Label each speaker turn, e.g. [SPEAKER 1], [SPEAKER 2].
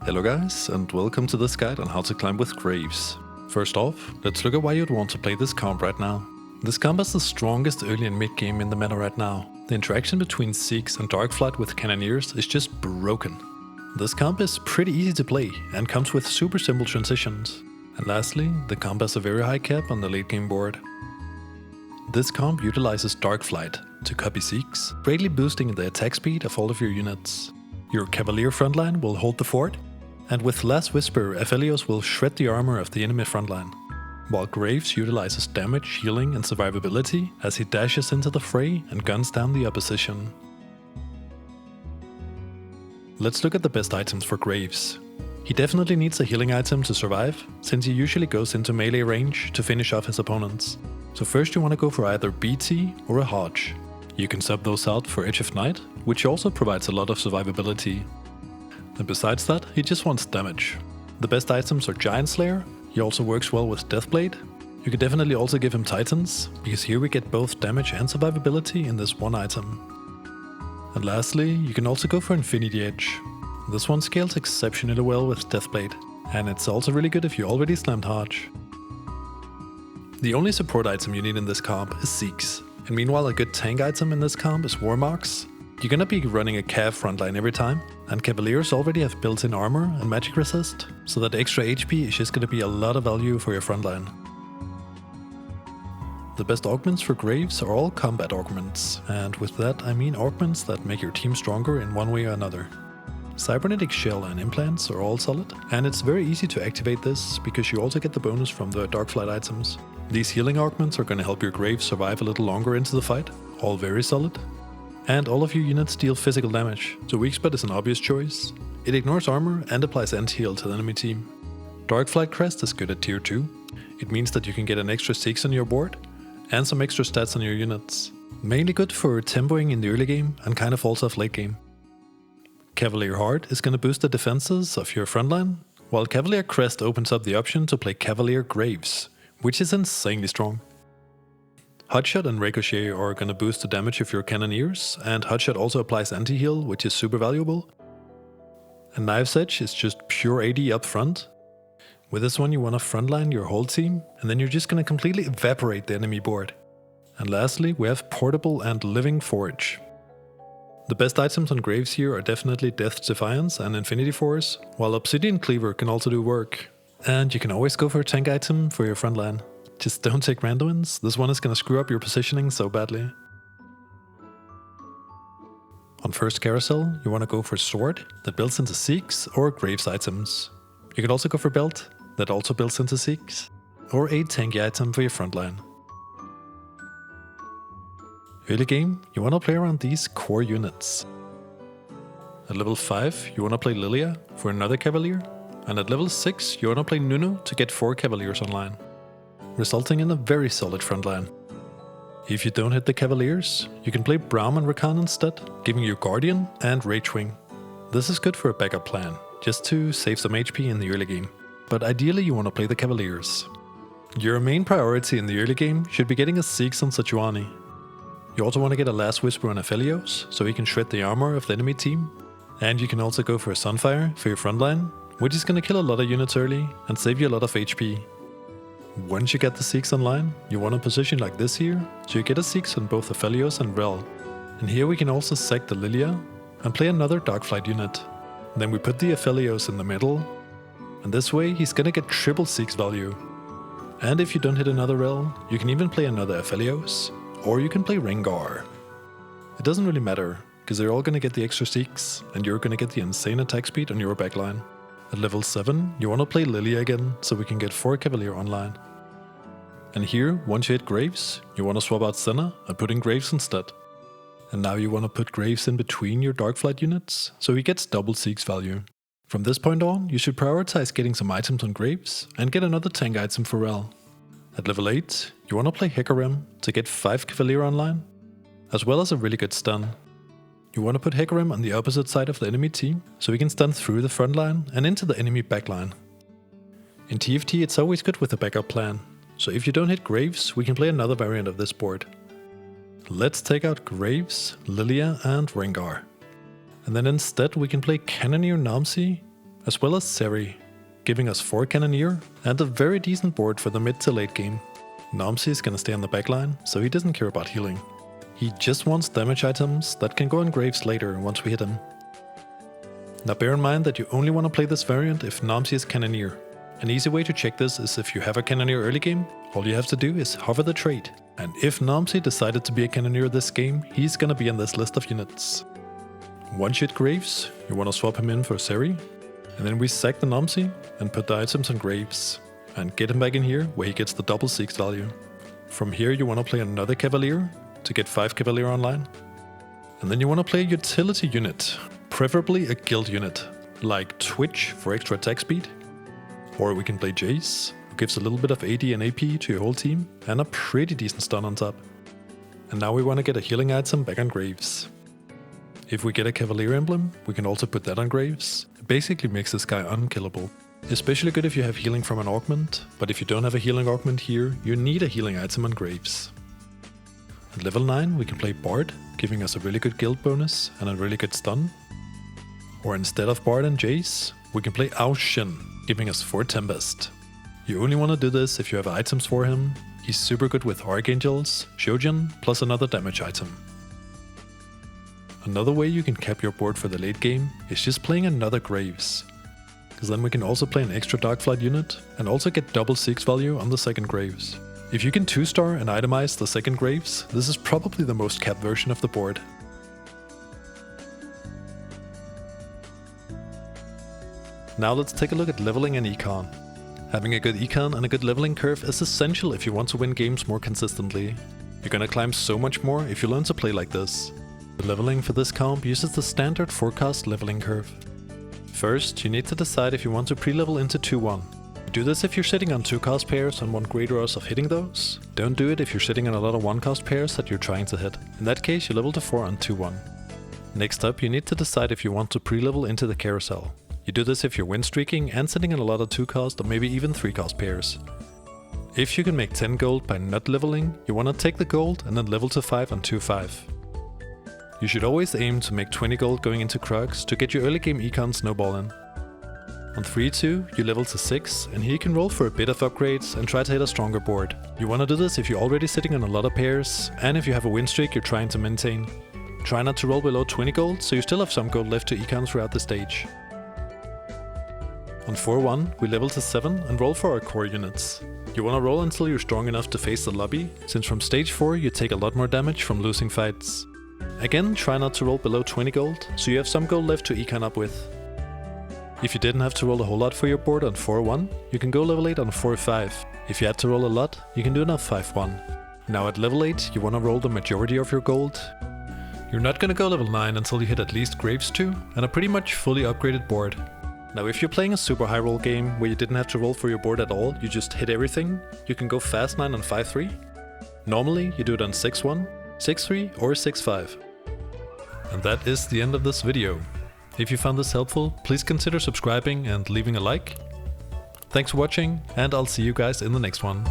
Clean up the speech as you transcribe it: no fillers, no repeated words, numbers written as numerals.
[SPEAKER 1] Hello guys, and welcome to this guide on how to climb with Graves. First off, let's look at why you'd want to play this comp right now. This comp is the strongest early and mid game in the meta right now. The interaction between Sikhs and Darkflight with Cannoneers is just broken. This comp is pretty easy to play and comes with super simple transitions. And lastly, the comp has a very high cap on the late game board. This comp utilizes Darkflight to copy Sikhs, greatly boosting the attack speed of all of your units. Your Cavalier frontline will hold the fort, and with Last Whisper, Aphelios will shred the armor of the enemy frontline, while Graves utilizes damage, healing and survivability as he dashes into the fray and guns down the opposition. Let's look at the best items for Graves. He definitely needs a healing item to survive, since he usually goes into melee range to finish off his opponents. So first you want to go for either BT or a Hodge. You can sub those out for Edge of Night, which also provides a lot of survivability. And besides that, he just wants damage. The best items are Giant Slayer, he also works well with Deathblade. You can definitely also give him Titans, because here we get both damage and survivability in this one item. And lastly, you can also go for Infinity Edge. This one scales exceptionally well with Deathblade, and it's also really good if you already slammed Hodge. The only support item you need in this comp is Sikhs, and meanwhile a good tank item in this comp is Warmarks. You're gonna be running a Cav frontline every time, and Cavaliers already have built-in armor and magic resist, so that extra HP is just gonna be a lot of value for your frontline. The best augments for Graves are all combat augments, and with that I mean augments that make your team stronger in one way or another. Cybernetic Shell and Implants are all solid, and it's very easy to activate this because you also get the bonus from the Darkflight items. These healing augments are gonna help your Graves survive a little longer into the fight, all very solid. And all of your units deal physical damage, so Weak Spot is an obvious choice. It ignores armor and applies anti-heal to the enemy team. Darkflight Crest is good at tier 2. It means that you can get an extra 6 on your board, and some extra stats on your units. Mainly good for tempoing in the early game, and kind of falls off late game. Cavalier Heart is gonna boost the defenses of your frontline, while Cavalier Crest opens up the option to play Cavalier Graves, which is insanely strong. Hotshot and Ricochet are gonna boost the damage of your Cannoneers, and Hotshot also applies anti-heal, which is super valuable. And Knife's Edge is just pure AD up front. With this one you wanna frontline your whole team, and then you're just gonna completely evaporate the enemy board. And lastly, we have Portable and Living Forge. The best items on Graves here are definitely Death's Defiance and Infinity Force, while Obsidian Cleaver can also do work. And you can always go for a tank item for your frontline. Just don't take randomins, this one is gonna screw up your positioning so badly. On first carousel, you wanna go for Sword, that builds into Sikhs or Graves items. You can also go for Belt, that also builds into Sikhs, or a tanky item for your frontline. Early game, you wanna play around these core units. At level 5, you wanna play Lilia for another Cavalier, and at level 6, you wanna play Nunu to get 4 Cavaliers online, resulting in a very solid frontline. If you don't hit the Cavaliers, you can play Braum and Rakan instead, giving you Guardian and Ragewing. This is good for a backup plan, just to save some HP in the early game, but ideally you want to play the Cavaliers. Your main priority in the early game should be getting a Sikhs on Sejuani. You also want to get a Last Whisper on Aphelios, so he can shred the armor of the enemy team, and you can also go for a Sunfire for your frontline, which is going to kill a lot of units early and save you a lot of HP. Once you get the Sikhs online, you want a position like this here, so you get a Sikhs on both Aphelios and Rel. And here we can also sack the Lilia and play another Darkflight unit. Then we put the Aphelios in the middle, and this way he's gonna get triple Sikhs value. And if you don't hit another Rel, you can even play another Aphelios, or you can play Rengar. It doesn't really matter, because they're all gonna get the extra Sikhs, and you're gonna get the insane attack speed on your backline. At level 7, you want to play Lilia again, so we can get 4 Cavalier online. And here, once you hit Graves, you want to swap out Senna and put in Graves instead. And now you want to put Graves in between your Darkflight units, so he gets double Sikhs value. From this point on, you should prioritize getting some items on Graves, and get another tank item for Rel. At level 8, you want to play Hecarim to get 5 Cavalier online, as well as a really good stun. You want to put Hecarim on the opposite side of the enemy team, so he can stun through the front line and into the enemy backline. In TFT it's always good with a backup plan, so if you don't hit Graves, we can play another variant of this board. Let's take out Graves, Lilia and Rengar. And then instead we can play Cannoneer Nomsy as well as Seri, giving us 4 Cannoneer and a very decent board for the mid to late game. Nomsy is gonna stay on the backline, so he doesn't care about healing. He just wants damage items that can go on graves later once we hit him. Now bear in mind that you only want to play this variant if Nomsy is Cannoneer. An easy way to check this is if you have a Cannoneer early game, all you have to do is hover the trait. And if Nomsy decided to be a Cannoneer this game, he's gonna be on this list of units. Once you hit graves, you want to swap him in for Seri, and then we sack the Nomsy and put the items on graves, and get him back in here where he gets the double 6 value. From here you want to play another Cavalier to get 5 Cavalier online. And then you want to play a utility unit, preferably a guild unit, like Twitch for extra attack speed. Or we can play Jace, who gives a little bit of AD and AP to your whole team, and a pretty decent stun on top. And now we want to get a healing item back on graves. If we get a Cavalier emblem, we can also put that on graves. It basically makes this guy unkillable. Especially good if you have healing from an augment, but if you don't have a healing augment here, you need a healing item on graves. At level 9 we can play Bard, giving us a really good guild bonus and a really good stun. Or instead of Bard and Jace, we can play Aushin, giving us 4 Tempest. You only want to do this if you have items for him. He's super good with Archangels, Shojin, plus another damage item. Another way you can cap your board for the late game is just playing another Graves, because then we can also play an extra Darkflight unit and also get double 6 value on the second Graves. If you can 2-star and itemize the second Graves, this is probably the most capped version of the board. Now let's take a look at leveling and Econ. Having a good Econ and a good leveling curve is essential if you want to win games more consistently. You're gonna climb so much more if you learn to play like this. The leveling for this comp uses the standard forecast leveling curve. First, you need to decide if you want to pre-level into 2-1. Do this if you're sitting on 2-cost pairs and want great odds of hitting those. Don't do it if you're sitting on a lot of 1-cost pairs that you're trying to hit. In that case, you level to 4 on 2-1. Next up, you need to decide if you want to pre-level into the carousel. You do this if you're win streaking and sitting on a lot of 2-cost or maybe even 3-cost pairs. If you can make 10 gold by not leveling, you want to take the gold and then level to 5 on 2-5. You should always aim to make 20 gold going into Krugs to get your early game Econ snowballing. On 3-2, you level to 6, and here you can roll for a bit of upgrades and try to hit a stronger board. You want to do this if you're already sitting on a lot of pairs, and if you have a win streak you're trying to maintain. Try not to roll below 20 gold, so you still have some gold left to Econ throughout the stage. On 4-1, we level to 7 and roll for our core units. You want to roll until you're strong enough to face the lobby, since from stage 4 you take a lot more damage from losing fights. Again, try not to roll below 20 gold, so you have some gold left to Econ up with. If you didn't have to roll a whole lot for your board on 4-1, you can go level 8 on 4-5. If you had to roll a lot, you can do it on 5-1. Now at level 8, you want to roll the majority of your gold. You're not gonna go level 9 until you hit at least Graves 2 and a pretty much fully upgraded board. Now if you're playing a super high roll game where you didn't have to roll for your board at all, you just hit everything, you can go fast 9 on 5-3. Normally you do it on 6-1, 6-3 or 6-5. And that is the end of this video. If you found this helpful, please consider subscribing and leaving a like. Thanks for watching, and I'll see you guys in the next one.